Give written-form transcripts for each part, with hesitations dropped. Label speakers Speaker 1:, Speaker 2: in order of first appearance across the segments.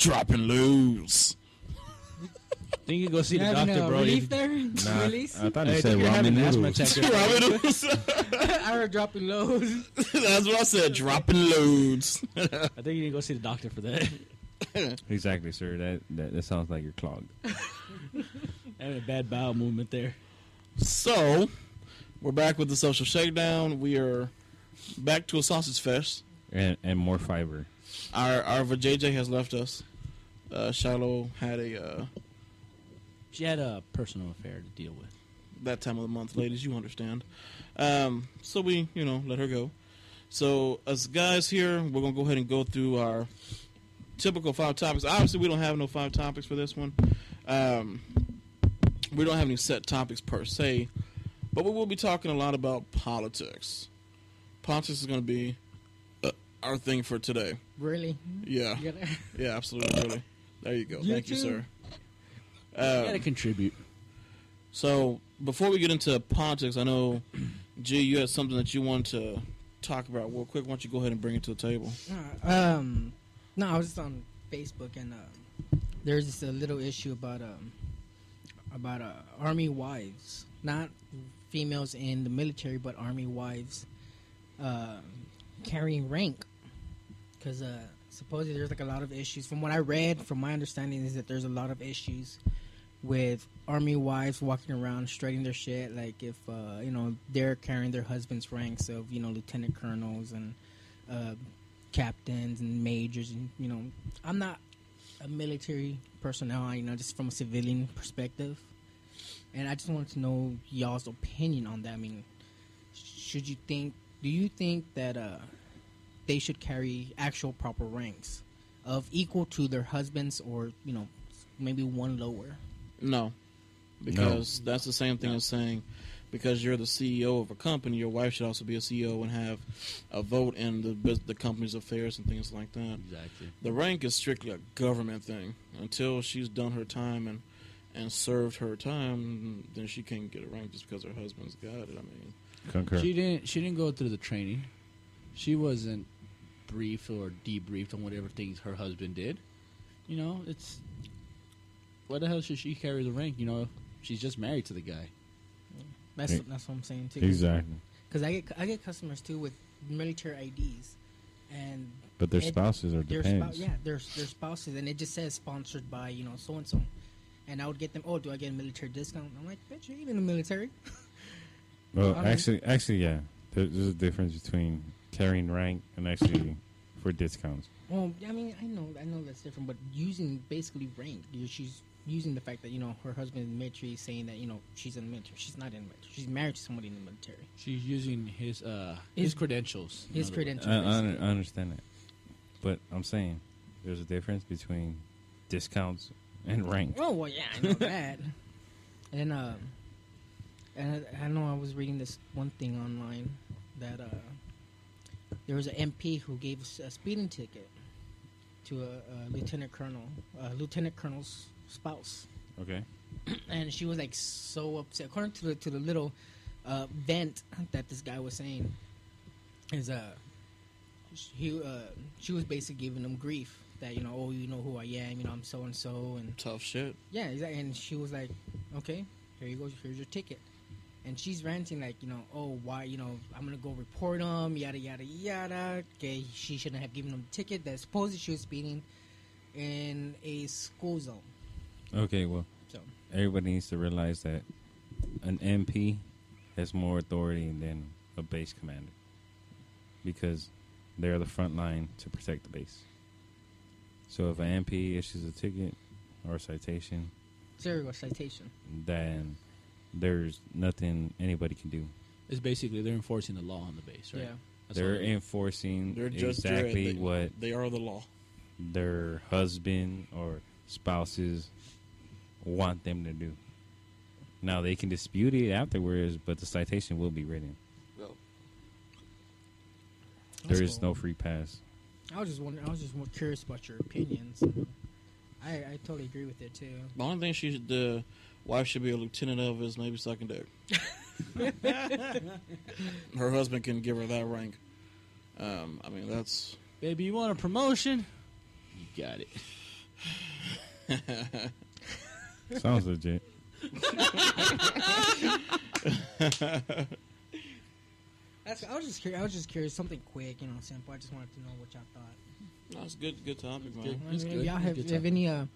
Speaker 1: dropping loads.
Speaker 2: Think you go see the
Speaker 3: having
Speaker 2: doctor,
Speaker 3: a
Speaker 2: bro?
Speaker 3: relief there?
Speaker 4: Nah,
Speaker 3: Release?
Speaker 4: I thought he
Speaker 2: Hey,
Speaker 4: said
Speaker 2: think you're having
Speaker 4: ramen
Speaker 2: an asthma
Speaker 4: noodles.
Speaker 2: attack.
Speaker 1: Dropping loads.
Speaker 3: I heard dropping lows.
Speaker 1: That's what I said. Dropping loads.
Speaker 2: I think you need to go see the doctor for that.
Speaker 4: Exactly, sir. That sounds like you're clogged.
Speaker 2: Having a bad bowel movement there.
Speaker 1: So, we're back with the social shakedown. We are back to a sausage fest.
Speaker 4: And more fiber.
Speaker 1: Our JJ has left us. Shiloh had
Speaker 2: She had a personal affair to deal with.
Speaker 1: that time of the month, ladies, you understand. So we, let her go. So as guys here, we're going to go ahead and go through our typical 5 topics. Obviously, we don't have no 5 topics for this one. We don't have any set topics per se, but we will be talking a lot about politics. Politics is going to be our thing for today.
Speaker 3: Really?
Speaker 1: Yeah.
Speaker 3: You gotta-
Speaker 1: Yeah, absolutely. Really. There you go.
Speaker 3: You
Speaker 1: Thank you,
Speaker 3: too.
Speaker 1: sir.
Speaker 2: You gotta contribute.
Speaker 1: So, before we get into politics, I know, G, you had something that you wanted to talk about real quick. Why don't you go ahead and bring it to the table?
Speaker 3: No, I was just on Facebook and there's just a little issue about army wives, not females in the military, but army wives carrying rank. Because supposedly there's like a lot of issues. From what I read, from my understanding, is that there's a lot of issues with army wives walking around strutting their shit, like if they're carrying their husband's ranks of lieutenant colonels and captains and majors, and I'm not a military personnel, just from a civilian perspective, and I just wanted to know y'all's opinion on that. I mean, do you think that they should carry actual proper ranks of equal to their husbands, or maybe one lower?
Speaker 1: No. Because that's the same thing as saying, because you're the CEO of a company, your wife should also be a CEO and have a vote in the company's affairs and things like that.
Speaker 2: Exactly.
Speaker 1: The rank is strictly a government thing. Until she's done her time and served her time, then she can't get a rank just because her husband's got it. I mean,
Speaker 4: Concur.
Speaker 2: She didn't go through the training. She wasn't briefed or debriefed on whatever things her husband did. It's why the hell should she carry the rank? She's just married to the guy.
Speaker 3: That's what I'm saying too.
Speaker 4: Exactly.
Speaker 3: Because I get customers too with military IDs, and
Speaker 4: But their spouses are dependents.
Speaker 3: their spouses, and it just says sponsored by so and so, and I would get them. Oh, do I get a military discount? I'm like, bitch, you ain't in the military.
Speaker 4: Well, actually, yeah. There's a difference between carrying rank and actually for discounts.
Speaker 3: Well, I mean, I know that's different, but using basically rank, she's using the fact that her husband in the military, saying that she's in the military. She's not in the military. She's married to somebody in the military.
Speaker 2: She's using his credentials.
Speaker 3: His credentials.
Speaker 4: I understand that, but I'm saying there's a difference between discounts and rank.
Speaker 3: Oh well, yeah, I know that. And I know I was reading this one thing online that there was an MP who gave a speeding ticket to a lieutenant colonel's spouse.
Speaker 4: Okay.
Speaker 3: And she was like so upset. According to the little vent that this guy was saying, is she was basically giving him grief that oh, you know who I am, I'm so and so, and
Speaker 1: tough shit.
Speaker 3: yeah, exactly. And she was like, okay, here you go, here's your ticket. And she's ranting like, oh, why, I'm gonna go report him, yada yada yada. Okay, she shouldn't have given him the ticket. That supposedly she was speeding in a school zone.
Speaker 4: Okay, well,
Speaker 3: So
Speaker 4: everybody needs to realize that an MP has more authority than a base commander because they're the front line to protect the base. So if an MP issues a ticket or a citation,
Speaker 3: serial citation,
Speaker 4: then there's nothing anybody can do.
Speaker 2: It's basically they're enforcing the law on the base, right?
Speaker 3: yeah.
Speaker 2: That's
Speaker 4: They're
Speaker 2: all it is.
Speaker 4: enforcing
Speaker 1: They're just
Speaker 4: exactly what
Speaker 1: they are the law.
Speaker 4: their husband or spouses want them to do. Now they can dispute it afterwards, but the citation will be written. There is no free pass.
Speaker 3: I was just more curious about your opinions. I totally agree with it too.
Speaker 1: The only thing the wife should be a lieutenant of is maybe sucking dick. Her husband can give her that rank. I mean, that's...
Speaker 2: Baby, you want a promotion? You got it.
Speaker 4: Sounds legit.
Speaker 3: I was just curious. Something quick, simple. I just wanted to know what y'all thought.
Speaker 1: That's good topic, man.
Speaker 2: good. It's
Speaker 3: If
Speaker 2: good.
Speaker 3: y'all
Speaker 2: It's good
Speaker 3: have
Speaker 2: topic.
Speaker 3: any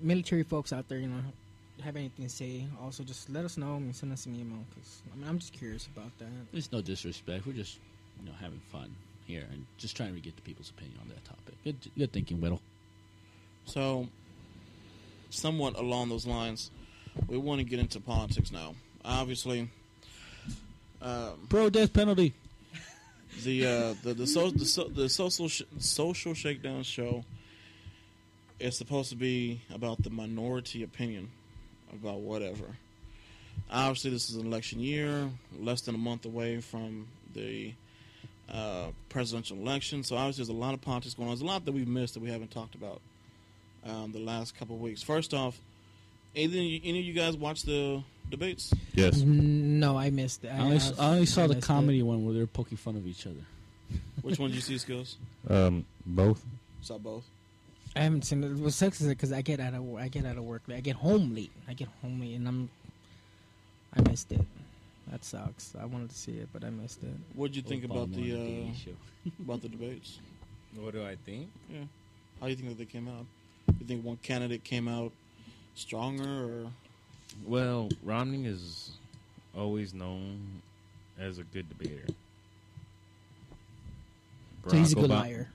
Speaker 3: military folks out there, have anything to say, also just let us know and send us an email. Because I'm just curious about that.
Speaker 2: It's no disrespect. We're just, having fun here and just trying to get the people's opinion on that topic. Good thinking, Whittle.
Speaker 1: So, somewhat along those lines, we want to get into politics now. Obviously,
Speaker 2: Pro death penalty.
Speaker 1: the social shakedown show is supposed to be about the minority opinion about whatever. Obviously, this is an election year, less than a month away from the presidential election. So obviously, there's a lot of politics going on. There's a lot that we've missed that we haven't talked about the last couple of weeks. First off, any of you guys watch the debates?
Speaker 4: Yes.
Speaker 3: No, I missed it.
Speaker 2: I only saw the
Speaker 3: missed
Speaker 2: comedy one where they were poking fun of each other.
Speaker 1: Which one did you see, Skillz?
Speaker 4: Both.
Speaker 1: Saw both.
Speaker 3: I haven't seen it. What sucks is because I get out of work. I get home late, and I missed it. That sucks. I wanted to see it, but I missed it.
Speaker 1: What did you think about
Speaker 2: Obama on the Daily Show.
Speaker 1: about the debates?
Speaker 4: What do I think?
Speaker 1: Yeah. How do you think that they came out? You think one candidate came out stronger, or
Speaker 4: Well, Romney is always known as a good debater.
Speaker 3: So he's a good
Speaker 4: Obama-
Speaker 3: liar.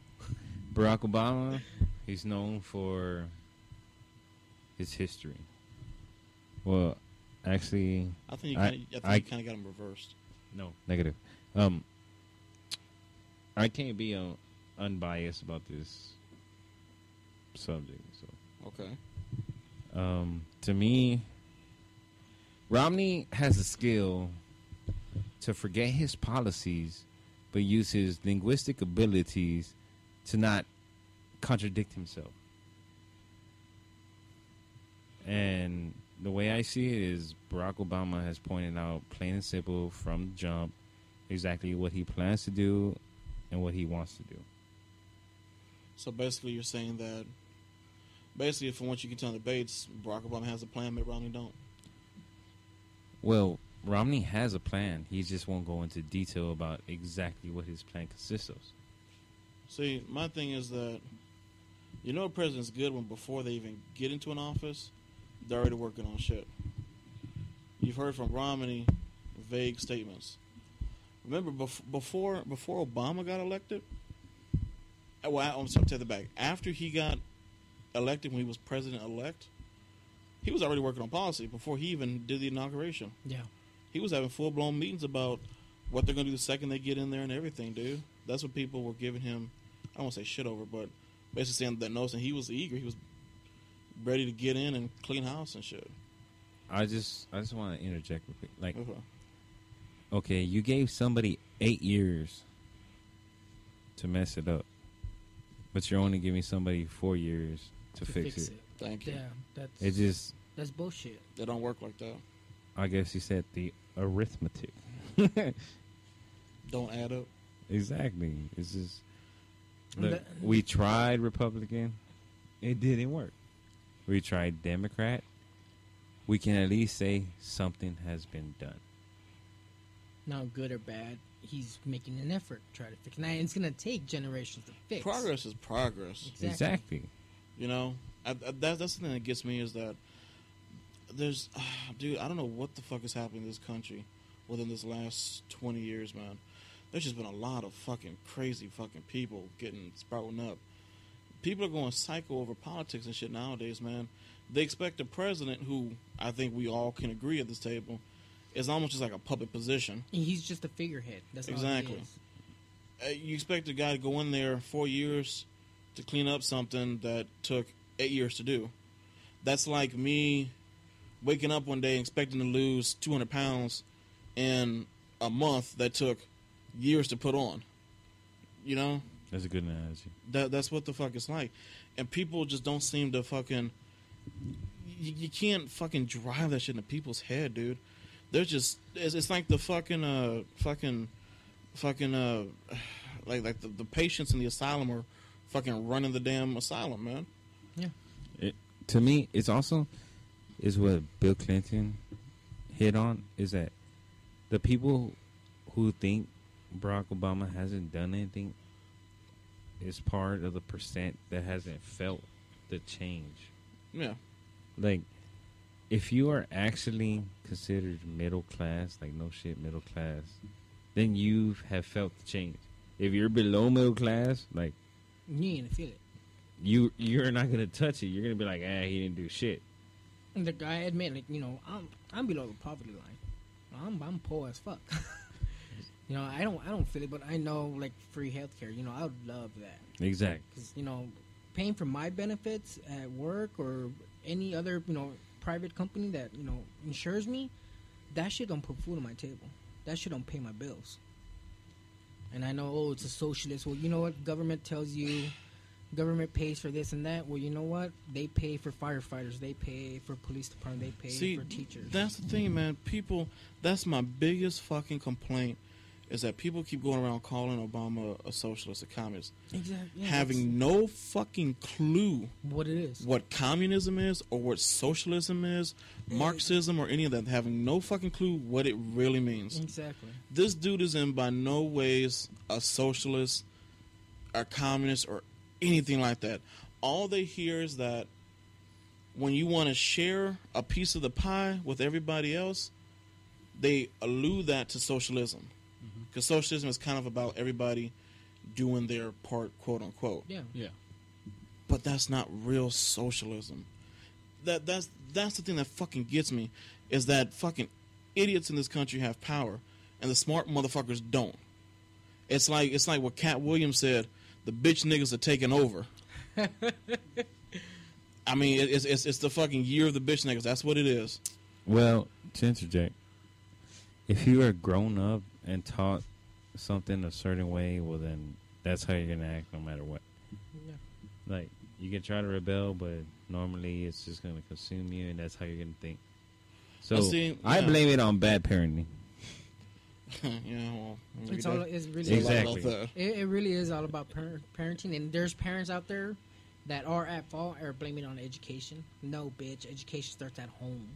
Speaker 4: Barack Obama, he's known for his history. Well, actually,
Speaker 1: I think
Speaker 4: I
Speaker 1: you kind of got them reversed.
Speaker 4: no, negative. I can't be unbiased about this subject. So,
Speaker 1: Okay.
Speaker 4: to me, Romney has a skill to forget his policies, but use his linguistic abilities to not contradict himself. And the way I see it is Barack Obama has pointed out plain and simple from the jump exactly what he plans to do and what he wants to do.
Speaker 1: So basically, you're saying that, basically, from what you can tell in debates, Barack Obama has a plan, Mitt Romney don't.
Speaker 4: Well, Romney has a plan. He just won't go into detail about exactly what his plan consists of.
Speaker 1: See, my thing is that, a president's good when before they even get into an office, they're already working on shit. You've heard from Romney vague statements. Remember, before Obama got elected, well, I'm sorry, take that back. After he got elected, when he was president-elect, he was already working on policy before he even did the inauguration.
Speaker 3: Yeah.
Speaker 1: He was having full-blown meetings about what they're going to do the second they get in there and everything, dude. That's what people were giving him, I don't want to say shit over, but basically saying that notice, and he was eager. He was ready to get in and clean house and shit.
Speaker 4: I just want to interject real quick. Like,
Speaker 1: Okay.
Speaker 4: okay, you gave somebody 8 years to mess it up, but you're only giving somebody 4 years to fix it.
Speaker 1: Thank you.
Speaker 3: Yeah,
Speaker 4: That's
Speaker 3: bullshit.
Speaker 1: They don't work like that.
Speaker 4: I guess you said the arithmetic.
Speaker 1: Don't add up.
Speaker 4: Exactly. It's just,
Speaker 3: And
Speaker 4: look,
Speaker 3: that-
Speaker 4: we tried Republican. It didn't work. We tried Democrat. We can at least say something has been done.
Speaker 3: Not good or bad. He's making an effort to try to fix it. Now, it's going to take generations to fix.
Speaker 1: Progress is progress.
Speaker 3: Exactly.
Speaker 1: That's the thing that gets me is that there's, dude, I don't know what the fuck is happening in this country within this last 20 years, man. There's just been a lot of fucking crazy fucking people getting sprouting up. People are going psycho over politics and shit nowadays, man. They expect a president who I think we all can agree at this table is almost just like a puppet position.
Speaker 3: He's just a figurehead. That's
Speaker 1: Exactly.
Speaker 3: all he is.
Speaker 1: You expect a guy to go in there 4 years to clean up something that took 8 years to do. That's like me waking up one day expecting to lose 200 pounds in a month that took years to put on. You know?
Speaker 4: That's a good analogy.
Speaker 1: That's what the fuck it's like. And people just don't seem to fucking... You can't fucking drive that shit into people's head, dude. They're just... It's like the like the patients in the asylum are fucking running the damn asylum, man.
Speaker 3: Yeah.
Speaker 4: To me, it's also is what Bill Clinton hit on is that the people who think Barack Obama hasn't done anything is part of the percent that hasn't felt the change.
Speaker 1: Yeah.
Speaker 4: Like, if you are actually considered middle class, like no shit middle class, then you have felt the change. If you're below middle class, like
Speaker 3: You ain't gonna feel it.
Speaker 4: you're not gonna touch it. You're gonna be like, he didn't do shit.
Speaker 3: And the guy admit, like, I'm below the poverty line. I'm poor as fuck. I don't feel it, but I know, like, free healthcare. I would love that.
Speaker 4: Exactly.
Speaker 3: Because paying for my benefits at work or any other private company that insures me, that shit don't put food on my table. That shit don't pay my bills. And I know, it's a socialist. Well, you know what? Government tells you, government pays for this and that. Well, you know what? They pay for firefighters. They pay for police department. They pay for teachers.
Speaker 1: That's the thing, man. People, that's my biggest fucking complaint, is that people keep going around calling Obama a socialist, a communist.
Speaker 3: Exactly. Yeah,
Speaker 1: having no fucking clue
Speaker 3: what it is.
Speaker 1: what communism is or what socialism is, Marxism or any of that. Having no fucking clue what it really means.
Speaker 3: Exactly.
Speaker 1: This dude is in by no ways a socialist, a communist, or anything like that. All they hear is that when you want to share a piece of the pie with everybody else, they allude that to socialism. Because socialism is kind of about everybody doing their part, quote unquote.
Speaker 3: Yeah.
Speaker 2: Yeah.
Speaker 1: But that's not real socialism. That's the thing that fucking gets me, is that fucking idiots in this country have power, and the smart motherfuckers don't. It's like what Cat Williams said: the bitch niggas are taking over. I mean, it's the fucking year of the bitch niggas. That's what it is.
Speaker 4: Well, to interject, if you are grown up and taught something a certain way, well then that's how you're gonna act no matter what.
Speaker 3: Yeah.
Speaker 4: Like, you can try to rebel, but normally it's just gonna consume you, and that's how you're gonna think. So I blame it on bad parenting.
Speaker 1: Yeah, well,
Speaker 3: It's really
Speaker 4: Exactly.
Speaker 1: about that.
Speaker 3: It really is all about parenting, and there's parents out there that are at fault or blaming it on education. No, bitch, education starts at home.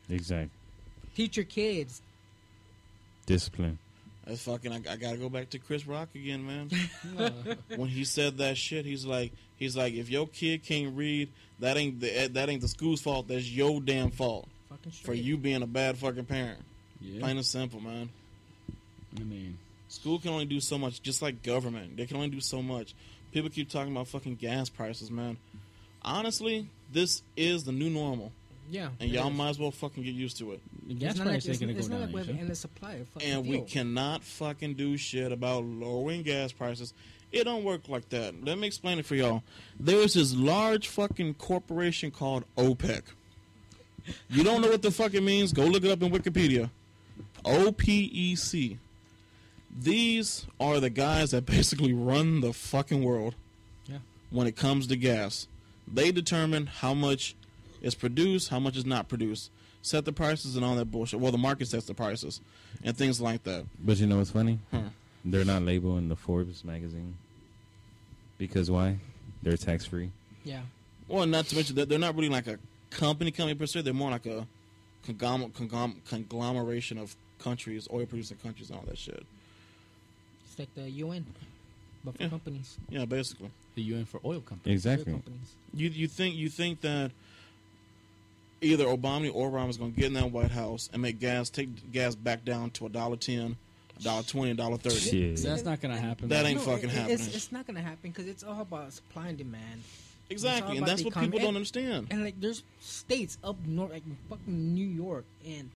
Speaker 4: Exactly.
Speaker 3: Teach your kids.
Speaker 4: Discipline.
Speaker 1: That's fucking. I gotta go back to Chris Rock again, man. When he said that shit, he's like, if your kid can't read, that ain't the school's fault. That's your damn fault
Speaker 3: Fucking straight.
Speaker 1: for you being a bad fucking parent.
Speaker 2: Yeah.
Speaker 1: Plain and simple, man.
Speaker 2: I mean,
Speaker 1: School can only do so much, just like government. They can only do so much. People keep talking about fucking gas prices, man. Honestly, this is the new normal,
Speaker 3: Yeah.
Speaker 1: and y'all might as well fucking get used to it.
Speaker 2: the gas
Speaker 3: It's not
Speaker 2: price
Speaker 3: like,
Speaker 2: ain't gonna
Speaker 3: it's
Speaker 2: go
Speaker 3: not
Speaker 2: down.
Speaker 3: like we have
Speaker 2: you
Speaker 3: an
Speaker 2: see?
Speaker 3: endless supply of fucking
Speaker 1: And we
Speaker 3: fuel.
Speaker 1: cannot fucking do shit about lowering gas prices. It don't work like that. Let me explain it for y'all. There's this large fucking corporation called OPEC. You don't know what the fuck it means? Go look it up in Wikipedia. OPEC. These are the guys that basically run the fucking world.
Speaker 3: Yeah.
Speaker 1: When it comes to gas. They determine how much is produced, how much is not produced. Set the prices and all that bullshit. Well, the market sets the prices and things like that.
Speaker 4: But you know what's funny?
Speaker 1: Huh.
Speaker 4: They're not labeled in the Forbes magazine. Because why? They're tax free.
Speaker 3: Yeah.
Speaker 1: Well, not to mention that they're not really like a company per se. They're more like a conglomeration of countries, oil producing countries, and all that shit.
Speaker 3: It's like the UN, but for
Speaker 1: Yeah.
Speaker 3: companies.
Speaker 1: Yeah, basically.
Speaker 2: The UN for oil companies.
Speaker 4: Exactly.
Speaker 3: Oil companies.
Speaker 1: You think that either Obama or Obama is going to get in that White House and take gas back down to $1.10, $1.20, $1.30.
Speaker 4: Shit.
Speaker 2: That's not gonna happen.
Speaker 1: That
Speaker 2: man.
Speaker 1: ain't fucking happening.
Speaker 3: It's not gonna happen because it's all about supply and demand.
Speaker 1: Exactly, and
Speaker 3: about
Speaker 1: that's
Speaker 3: the
Speaker 1: what
Speaker 3: economy.
Speaker 1: people don't understand.
Speaker 3: And like, there's states up north, like fucking New York and